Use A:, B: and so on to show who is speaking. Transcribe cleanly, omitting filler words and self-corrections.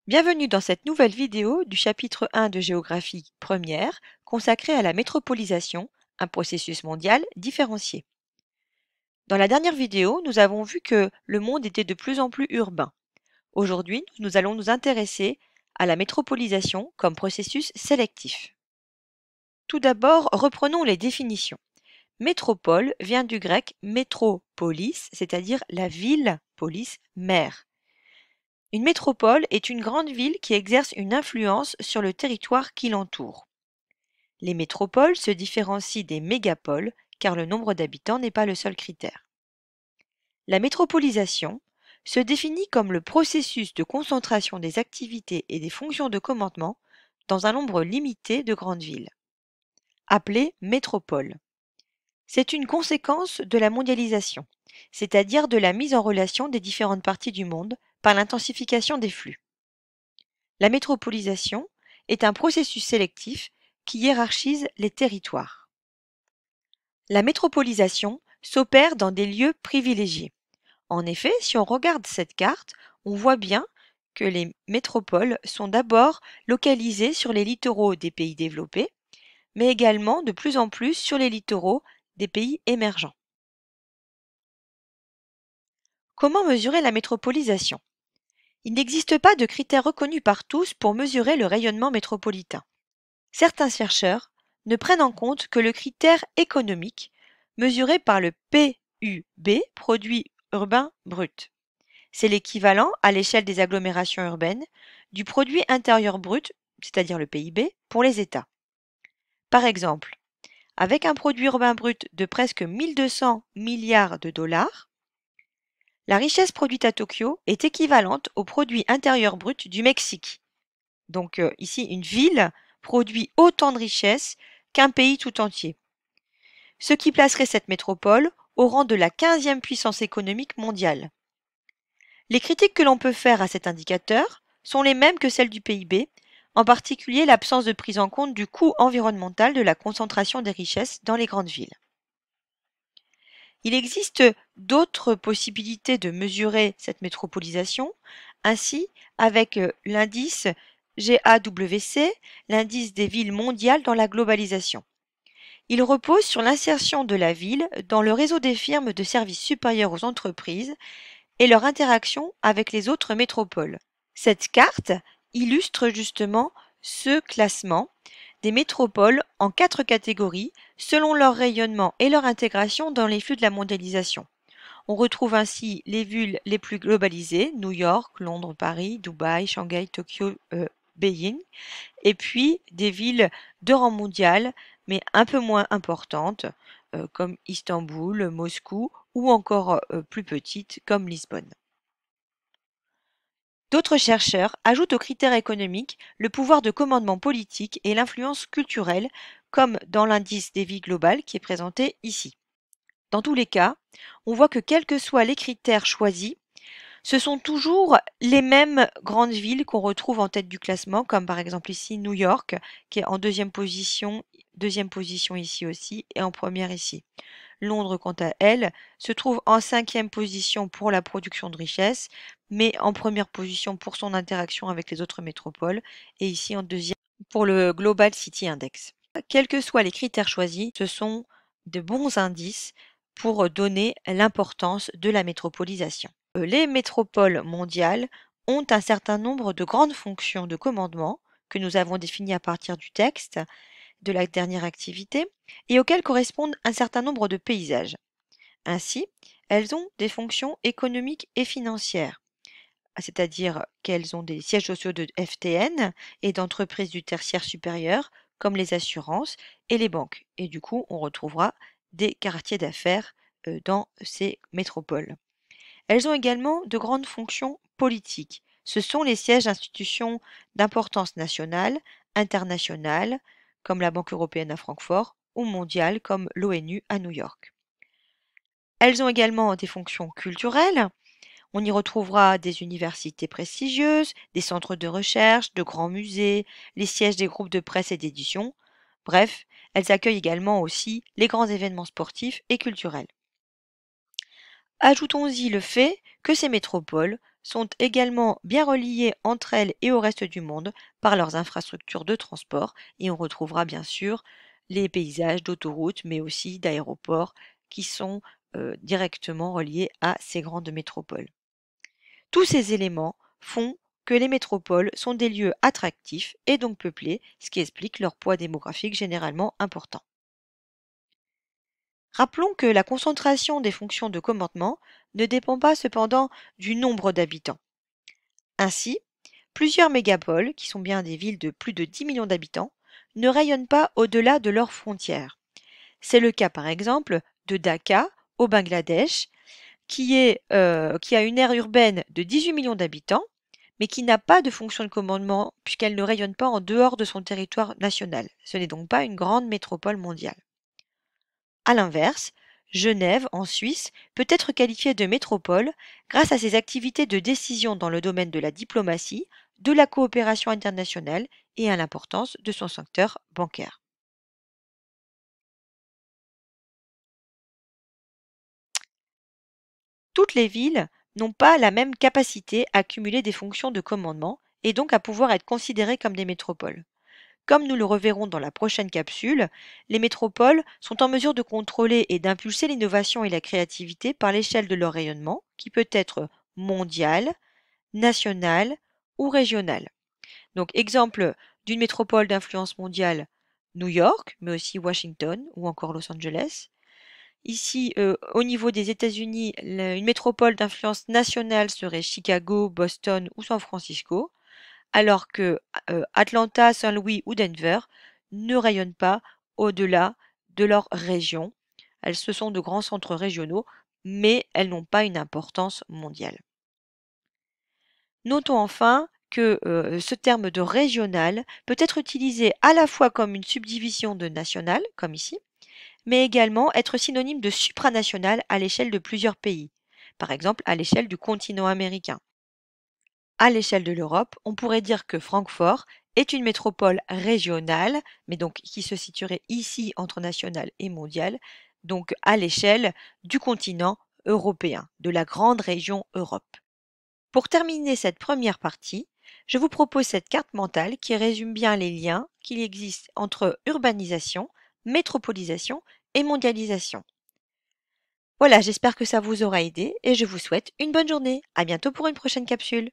A: Bienvenue dans cette nouvelle vidéo du chapitre 1 de géographie première consacré à la métropolisation, un processus mondial différencié. Dans la dernière vidéo, nous avons vu que le monde était de plus en plus urbain. Aujourd'hui, nous allons nous intéresser à la métropolisation comme processus sélectif. Tout d'abord, reprenons les définitions. Métropole vient du grec métropolis, c'est-à-dire la ville, polis, mer. Une métropole est une grande ville qui exerce une influence sur le territoire qui l'entoure. Les métropoles se différencient des mégapoles car le nombre d'habitants n'est pas le seul critère. La métropolisation se définit comme le processus de concentration des activités et des fonctions de commandement dans un nombre limité de grandes villes, appelées métropoles. C'est une conséquence de la mondialisation, c'est-à-dire de la mise en relation des différentes parties du monde par l'intensification des flux. La métropolisation est un processus sélectif qui hiérarchise les territoires. La métropolisation s'opère dans des lieux privilégiés. En effet, si on regarde cette carte, on voit bien que les métropoles sont d'abord localisées sur les littoraux des pays développés, mais également de plus en plus sur les littoraux des pays émergents. Comment mesurer la métropolisation ? Il n'existe pas de critères reconnus par tous pour mesurer le rayonnement métropolitain. Certains chercheurs ne prennent en compte que le critère économique, mesuré par le PUB, produit urbain brut. C'est l'équivalent, à l'échelle des agglomérations urbaines, du produit intérieur brut, c'est-à-dire le PIB, pour les États. Par exemple, avec un produit urbain brut de presque 1200 milliards de dollars, la richesse produite à Tokyo est équivalente au produit intérieur brut du Mexique. Donc ici, une ville produit autant de richesses qu'un pays tout entier, ce qui placerait cette métropole au rang de la 15e puissance économique mondiale. Les critiques que l'on peut faire à cet indicateur sont les mêmes que celles du PIB, en particulier l'absence de prise en compte du coût environnemental de la concentration des richesses dans les grandes villes. Il existe d'autres possibilités de mesurer cette métropolisation, ainsi avec l'indice GAWC, l'indice des villes mondiales dans la globalisation. Il repose sur l'insertion de la ville dans le réseau des firmes de services supérieurs aux entreprises et leur interaction avec les autres métropoles. Cette carte illustre justement ce classement des métropoles en 4 catégories selon leur rayonnement et leur intégration dans les flux de la mondialisation. On retrouve ainsi les villes les plus globalisées, New York, Londres, Paris, Dubaï, Shanghai, Tokyo, Beijing, et puis des villes de rang mondial, mais un peu moins importantes, comme Istanbul, Moscou, ou encore plus petites, comme Lisbonne. D'autres chercheurs ajoutent aux critères économiques le pouvoir de commandement politique et l'influence culturelle, comme dans l'indice des villes globales qui est présenté ici. Dans tous les cas, on voit que quels que soient les critères choisis, ce sont toujours les mêmes grandes villes qu'on retrouve en tête du classement, comme par exemple ici New York, qui est en deuxième position ici aussi, et en première ici. Londres, quant à elle, se trouve en 5e position pour la production de richesses, mais en première position pour son interaction avec les autres métropoles, et ici en deuxième pour le Global City Index. Quels que soient les critères choisis, ce sont de bons indices pour donner l'importance de la métropolisation. Les métropoles mondiales ont un certain nombre de grandes fonctions de commandement que nous avons définies à partir du texte de la dernière activité et auxquelles correspondent un certain nombre de paysages. Ainsi, elles ont des fonctions économiques et financières, c'est-à-dire qu'elles ont des sièges sociaux de FTN et d'entreprises du tertiaire supérieur comme les assurances et les banques. Et du coup, on retrouvera des quartiers d'affaires dans ces métropoles. Elles ont également de grandes fonctions politiques. Ce sont les sièges d'institutions d'importance nationale, internationale, comme la Banque européenne à Francfort, ou mondiale, comme l'ONU à New York. Elles ont également des fonctions culturelles. On y retrouvera des universités prestigieuses, des centres de recherche, de grands musées, les sièges des groupes de presse et d'édition. Bref, elles accueillent également aussi les grands événements sportifs et culturels. Ajoutons-y le fait que ces métropoles sont également bien reliées entre elles et au reste du monde par leurs infrastructures de transport et on retrouvera bien sûr les paysages d'autoroutes mais aussi d'aéroports qui sont directement reliés à ces grandes métropoles. Tous ces éléments font que les métropoles sont des lieux attractifs et donc peuplés, ce qui explique leur poids démographique généralement important. Rappelons que la concentration des fonctions de commandement ne dépend pas cependant du nombre d'habitants. Ainsi, plusieurs mégapoles, qui sont bien des villes de plus de 10 millions d'habitants, ne rayonnent pas au-delà de leurs frontières. C'est le cas par exemple de Dhaka au Bangladesh, qui a une aire urbaine de 18 millions d'habitants, mais qui n'a pas de fonction de commandement puisqu'elle ne rayonne pas en dehors de son territoire national. Ce n'est donc pas une grande métropole mondiale. À l'inverse, Genève, en Suisse, peut être qualifiée de métropole grâce à ses activités de décision dans le domaine de la diplomatie, de la coopération internationale et à l'importance de son secteur bancaire. Toutes les villes n'ont pas la même capacité à cumuler des fonctions de commandement et donc à pouvoir être considérées comme des métropoles. Comme nous le reverrons dans la prochaine capsule, les métropoles sont en mesure de contrôler et d'impulser l'innovation et la créativité par l'échelle de leur rayonnement, qui peut être mondial, national ou régional. Donc, exemple d'une métropole d'influence mondiale, New York, mais aussi Washington ou encore Los Angeles. Ici, au niveau des États-Unis, une métropole d'influence nationale serait Chicago, Boston ou San Francisco, alors que Atlanta, Saint-Louis ou Denver ne rayonnent pas au-delà de leur région. Ce sont de grands centres régionaux, mais elles n'ont pas une importance mondiale. Notons enfin que ce terme de régional peut être utilisé à la fois comme une subdivision de national, comme ici, mais également être synonyme de supranational à l'échelle de plusieurs pays, par exemple à l'échelle du continent américain. À l'échelle de l'Europe, on pourrait dire que Francfort est une métropole régionale, mais donc qui se situerait ici entre national et mondial, donc à l'échelle du continent européen, de la grande région Europe. Pour terminer cette première partie, je vous propose cette carte mentale qui résume bien les liens qu'il existe entre urbanisation, métropolisation et mondialisation. Voilà, j'espère que ça vous aura aidé et je vous souhaite une bonne journée. À bientôt pour une prochaine capsule.